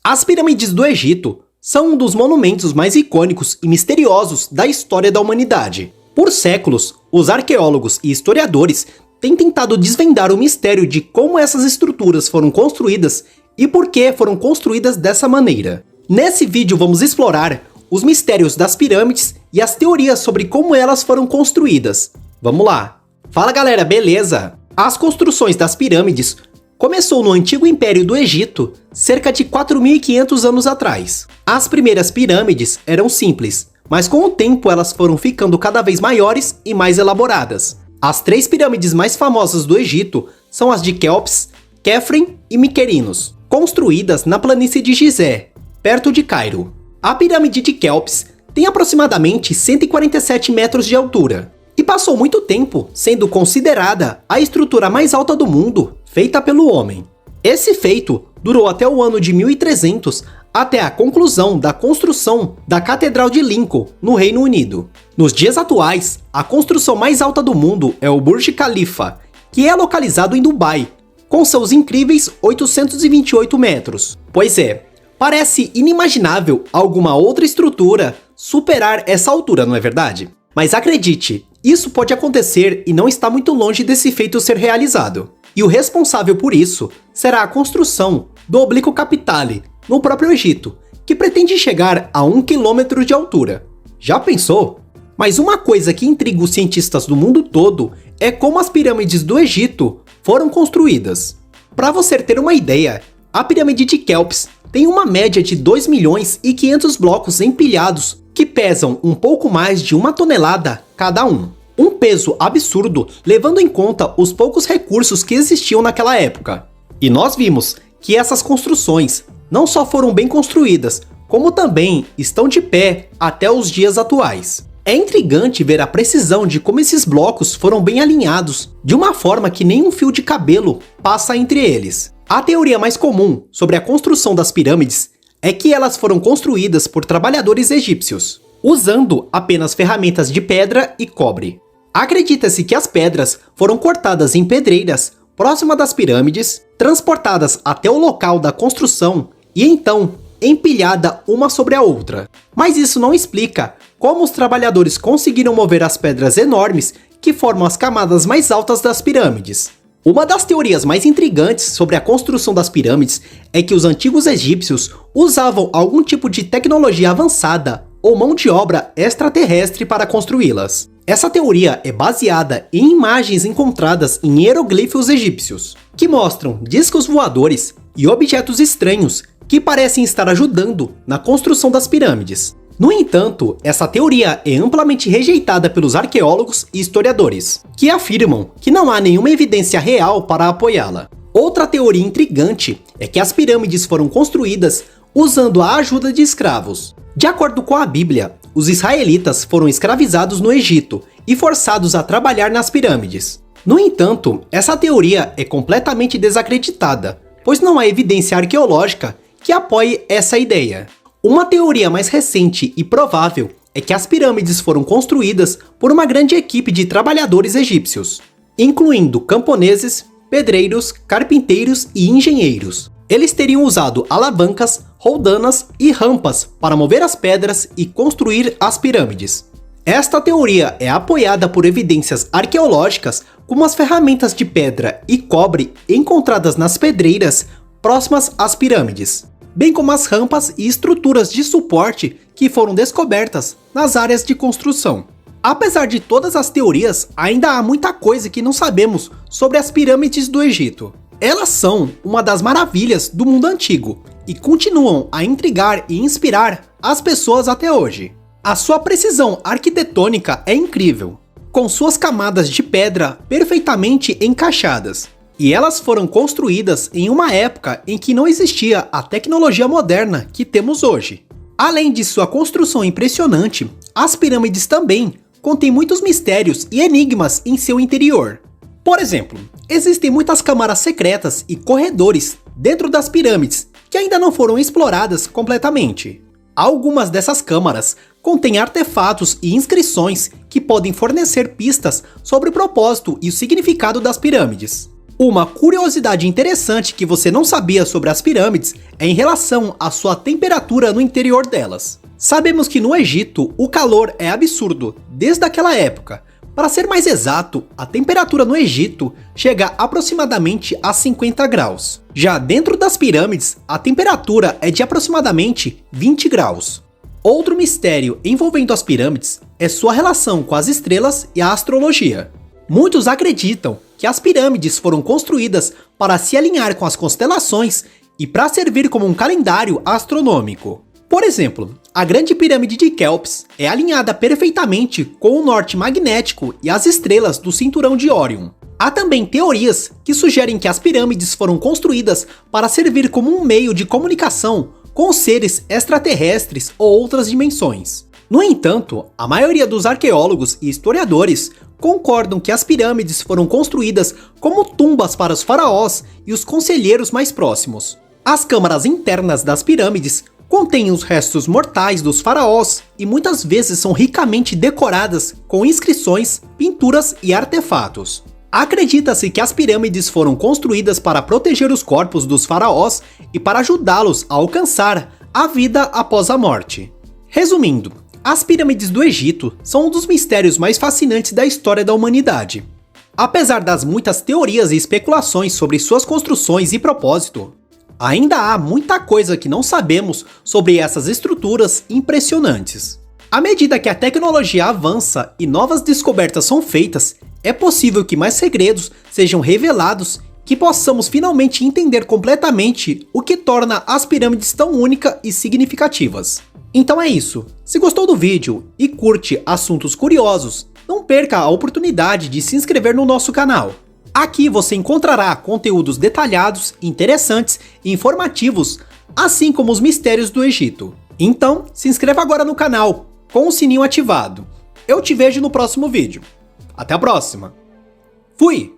As pirâmides do Egito são um dos monumentos mais icônicos e misteriosos da história da humanidade. Por séculos, os arqueólogos e historiadores têm tentado desvendar o mistério de como essas estruturas foram construídas e por que foram construídas dessa maneira. Nesse vídeo vamos explorar os mistérios das pirâmides e as teorias sobre como elas foram construídas. Vamos lá! Fala galera, beleza? As construções das pirâmides começou no antigo Império do Egito, cerca de 4.500 anos atrás. As primeiras pirâmides eram simples, mas com o tempo elas foram ficando cada vez maiores e mais elaboradas. As 3 pirâmides mais famosas do Egito são as de Quéops, Quefren e Miquerinos, construídas na planície de Gizé, perto de Cairo. A pirâmide de Quéops tem aproximadamente 147 metros de altura e passou muito tempo sendo considerada a estrutura mais alta do mundo feita pelo homem. Esse feito durou até o ano de 1300, até a conclusão da construção da Catedral de Lincoln, no Reino Unido. Nos dias atuais, a construção mais alta do mundo é o Burj Khalifa, que é localizado em Dubai, com seus incríveis 828 metros. Pois é, parece inimaginável alguma outra estrutura superar essa altura, não é verdade? Mas acredite, isso pode acontecer e não está muito longe desse feito ser realizado. E o responsável por isso será a construção do Oblíquo Capitale, no próprio Egito, que pretende chegar a 1 quilômetro de altura. Já pensou? Mas uma coisa que intriga os cientistas do mundo todo é como as pirâmides do Egito foram construídas. Para você ter uma ideia, a pirâmide de Quéops tem uma média de 2.500.000 blocos empilhados que pesam um pouco mais de 1 tonelada cada um. Um peso absurdo, levando em conta os poucos recursos que existiam naquela época. E nós vimos que essas construções não só foram bem construídas, como também estão de pé até os dias atuais. É intrigante ver a precisão de como esses blocos foram bem alinhados, de uma forma que nem um fio de cabelo passa entre eles. A teoria mais comum sobre a construção das pirâmides é que elas foram construídas por trabalhadores egípcios, usando apenas ferramentas de pedra e cobre. Acredita-se que as pedras foram cortadas em pedreiras próximas das pirâmides, transportadas até o local da construção e então empilhada uma sobre a outra. Mas isso não explica como os trabalhadores conseguiram mover as pedras enormes que formam as camadas mais altas das pirâmides. Uma das teorias mais intrigantes sobre a construção das pirâmides é que os antigos egípcios usavam algum tipo de tecnologia avançada ou mão de obra extraterrestre para construí-las. Essa teoria é baseada em imagens encontradas em hieroglifos egípcios, que mostram discos voadores e objetos estranhos que parecem estar ajudando na construção das pirâmides. No entanto, essa teoria é amplamente rejeitada pelos arqueólogos e historiadores, que afirmam que não há nenhuma evidência real para apoiá-la. Outra teoria intrigante é que as pirâmides foram construídas usando a ajuda de escravos. De acordo com a Bíblia, os israelitas foram escravizados no Egito e forçados a trabalhar nas pirâmides. No entanto, essa teoria é completamente desacreditada, pois não há evidência arqueológica que apoie essa ideia. Uma teoria mais recente e provável é que as pirâmides foram construídas por uma grande equipe de trabalhadores egípcios, incluindo camponeses, pedreiros, carpinteiros e engenheiros. Eles teriam usado alavancas, roldanas e rampas para mover as pedras e construir as pirâmides. Esta teoria é apoiada por evidências arqueológicas, como as ferramentas de pedra e cobre encontradas nas pedreiras próximas às pirâmides, bem como as rampas e estruturas de suporte que foram descobertas nas áreas de construção. Apesar de todas as teorias, ainda há muita coisa que não sabemos sobre as pirâmides do Egito. Elas são uma das maravilhas do mundo antigo e continuam a intrigar e inspirar as pessoas até hoje. A sua precisão arquitetônica é incrível, com suas camadas de pedra perfeitamente encaixadas. E elas foram construídas em uma época em que não existia a tecnologia moderna que temos hoje. Além de sua construção impressionante, as pirâmides também contêm muitos mistérios e enigmas em seu interior. Por exemplo, existem muitas câmaras secretas e corredores dentro das pirâmides que ainda não foram exploradas completamente. Algumas dessas câmaras contêm artefatos e inscrições que podem fornecer pistas sobre o propósito e o significado das pirâmides. Uma curiosidade interessante que você não sabia sobre as pirâmides é em relação à sua temperatura no interior delas. Sabemos que no Egito o calor é absurdo desde aquela época. Para ser mais exato, a temperatura no Egito chega aproximadamente a 50 graus. Já dentro das pirâmides, a temperatura é de aproximadamente 20 graus. Outro mistério envolvendo as pirâmides é sua relação com as estrelas e a astrologia. Muitos acreditam que as pirâmides foram construídas para se alinhar com as constelações e para servir como um calendário astronômico. Por exemplo, a Grande Pirâmide de Kéops é alinhada perfeitamente com o norte magnético e as estrelas do cinturão de Órion. Há também teorias que sugerem que as pirâmides foram construídas para servir como um meio de comunicação com seres extraterrestres ou outras dimensões. No entanto, a maioria dos arqueólogos e historiadores concordam que as pirâmides foram construídas como tumbas para os faraós e os conselheiros mais próximos. As câmaras internas das pirâmides contêm os restos mortais dos faraós e muitas vezes são ricamente decoradas com inscrições, pinturas e artefatos. Acredita-se que as pirâmides foram construídas para proteger os corpos dos faraós e para ajudá-los a alcançar a vida após a morte. Resumindo, as pirâmides do Egito são um dos mistérios mais fascinantes da história da humanidade. Apesar das muitas teorias e especulações sobre suas construções e propósito, ainda há muita coisa que não sabemos sobre essas estruturas impressionantes. À medida que a tecnologia avança e novas descobertas são feitas, é possível que mais segredos sejam revelados, que possamos finalmente entender completamente o que torna as pirâmides tão únicas e significativas. Então é isso, se gostou do vídeo e curte assuntos curiosos, não perca a oportunidade de se inscrever no nosso canal. Aqui você encontrará conteúdos detalhados, interessantes e informativos, assim como os mistérios do Egito. Então, se inscreva agora no canal, com o sininho ativado. Eu te vejo no próximo vídeo. Até a próxima. Fui!